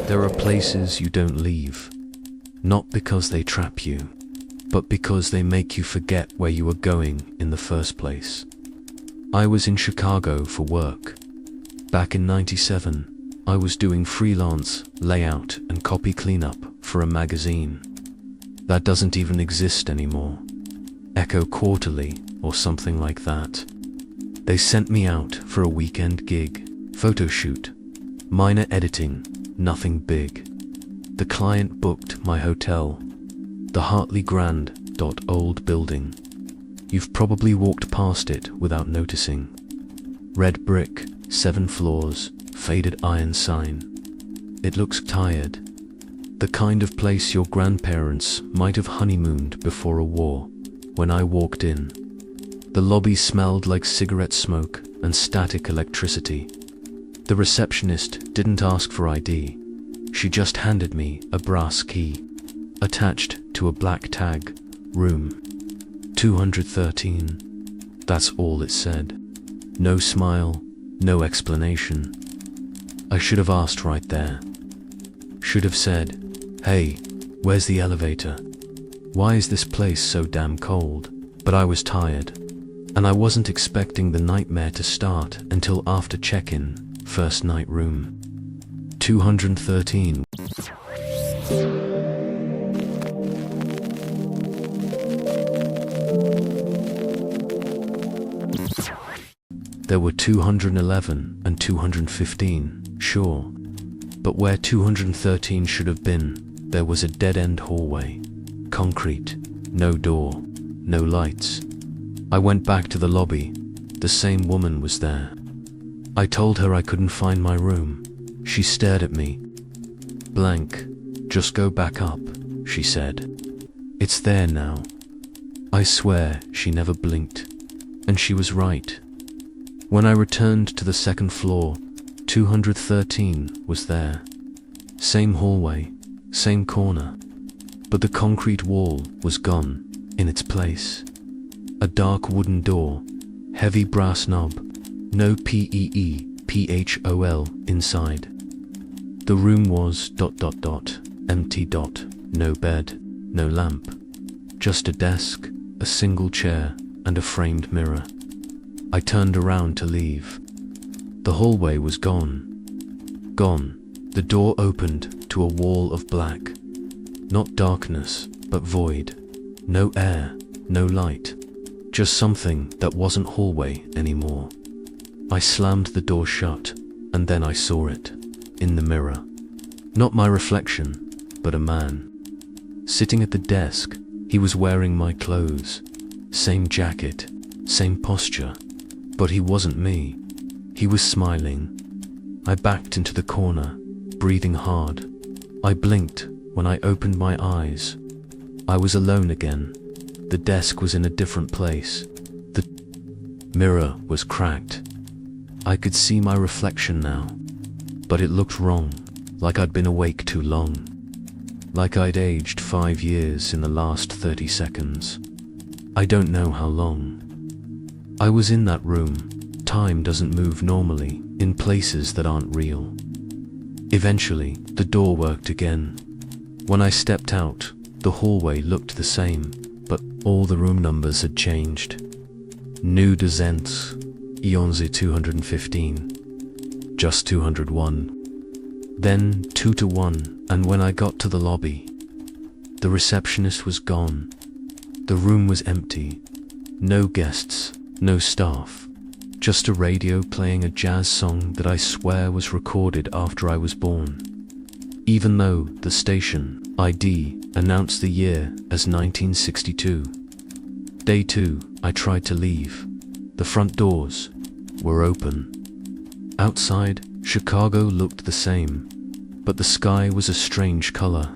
There are places you don't leave, not because they trap you, but because they make you forget where you were going in the first place. I was in Chicago for work. Back in '97, I was doing freelance layout and copy cleanup for a magazine that doesn't even exist anymore, Echo Quarterly or something like that. They sent me out for a weekend gig, photo shoot, minor editing, nothing big. The client booked my hotel, the Hartley Grand old building. You've probably walked past it without noticing. Red brick, 7 floors, faded iron sign. It looks tired. The kind of place your grandparents might have honeymooned before a war. When I walked in, the lobby smelled like cigarette smoke and static electricity. The receptionist didn't ask for ID. She just handed me a brass key, attached to a black tag, room 213. That's all it said. No smile, no explanation. I should have asked right there. Should have said, "Hey, where's the elevator? Why is this place so damn cold?" But I was tired, and I wasn't expecting the nightmare to start until after check-in, first night room 213. There were 211 and 215, sure, but where 213 should have been, there was a dead-end hallway, concrete, no door, no lights. I went back to the lobby. The same woman was there. I told her I couldn't find my room. She stared at me. "Blank, just go back up," she said. "It's there now." I swear she never blinked, and she was right. When I returned to the second floor, 213 was there. Same hallway, same corner, but the concrete wall was gone. In its place, a dark wooden door, heavy brass knob, no PEEPHOL inside. The room was ... empty ... no bed, no lamp, just a desk, a single chair, and a framed mirror. I turned around to leave. The hallway was gone. Gone. The door opened to a wall of black. Not darkness, but void. No air, no light. Just something that wasn't hallway anymore. I slammed the door shut, and then I saw it. In the mirror. Not my reflection, but a man. Sitting at the desk, he was wearing my clothes. Same jacket, same posture. But he wasn't me. He was smiling. I backed into the corner, breathing hard. I blinked when I opened my eyes. I was alone again. The desk was in a different place. The mirror was cracked. I could see my reflection now, but it looked wrong, like I'd been awake too long. Like I'd aged 5 years in the last 30 seconds. I don't know how long. I was in that room. Time doesn't move normally in places that aren't real. Eventually, the door worked again. When I stepped out, the hallway looked the same, but all the room numbers had changed. Nu Descents, Ionze 215, just 201. Then 2 to 1, and when I got to the lobby, the receptionist was gone. The room was empty. No guests. No staff, just a radio playing a jazz song that I swear was recorded after I was born. Even though the station ID announced the year as 1962. Day 2, I tried to leave. The front doors were open. Outside, Chicago looked the same, but the sky was a strange color.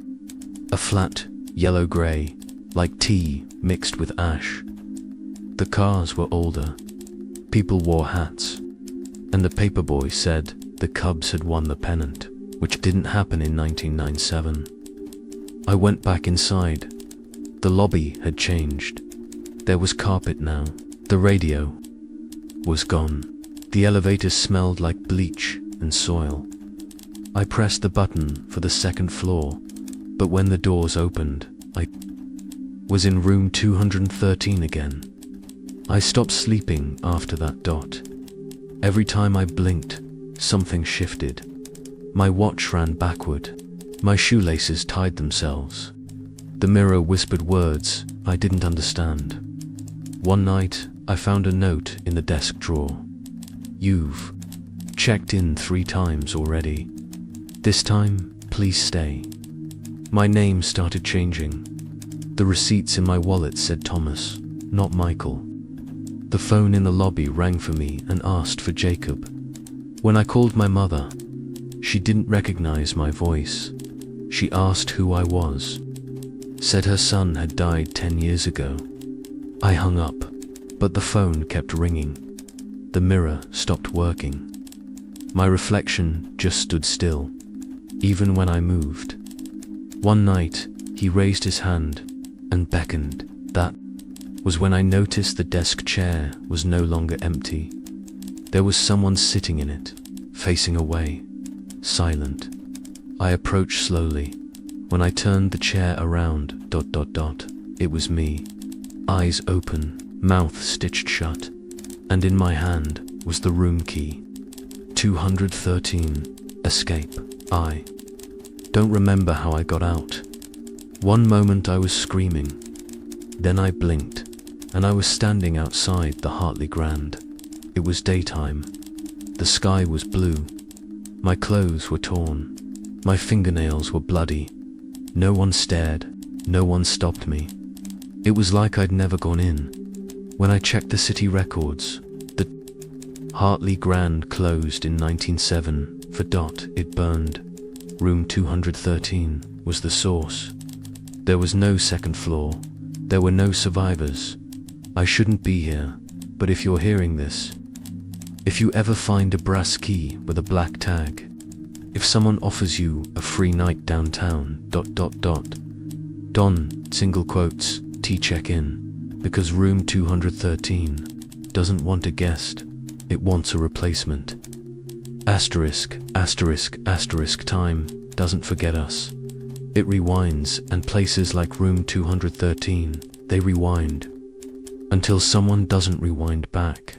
A flat, yellow-gray, like tea mixed with ash. The cars were older. People wore hats. And the paperboy said the Cubs had won the pennant, which didn't happen in 1997. I went back inside. The lobby had changed. There was carpet now. The radio was gone. The elevator smelled like bleach and soil. I pressed the button for the second floor, but when the doors opened, I was in room 213 again. I stopped sleeping after that dot. Every time I blinked, something shifted. My watch ran backward. My shoelaces tied themselves. The mirror whispered words I didn't understand. One night, I found a note in the desk drawer. "You've checked in 3 times already. This time, please stay." My name started changing. The receipts in my wallet said Thomas, not Michael. The phone in the lobby rang for me and asked for Jacob. When I called my mother, she didn't recognize my voice. She asked who I was. Said her son had died 10 years ago. I hung up, but the phone kept ringing. The mirror stopped working. My reflection just stood still, even when I moved. One night, he raised his hand and beckoned. That was when I noticed the desk chair was no longer empty. There was someone sitting in it, facing away, silent. I approached slowly. When I turned the chair around, it was me. Eyes open, mouth stitched shut, and in my hand was the room key. 213, escape. I don't remember how I got out. One moment I was screaming, then I blinked, and I was standing outside the Hartley Grand. It was daytime. The sky was blue. My clothes were torn. My fingernails were bloody. No one stared. No one stopped me. It was like I'd never gone in. When I checked the city records, the Hartley Grand closed in 1907 for it burned. Room 213 was the source. There was no second floor. There were no survivors. I shouldn't be here, but if you're hearing this, if you ever find a brass key with a black tag, if someone offers you a free night downtown, Don, single quotes, check in, because room 213 doesn't want a guest, it wants a replacement. Asterisk, asterisk, asterisk, time doesn't forget us. It rewinds, and places like room 213, they rewind until someone doesn't rewind back.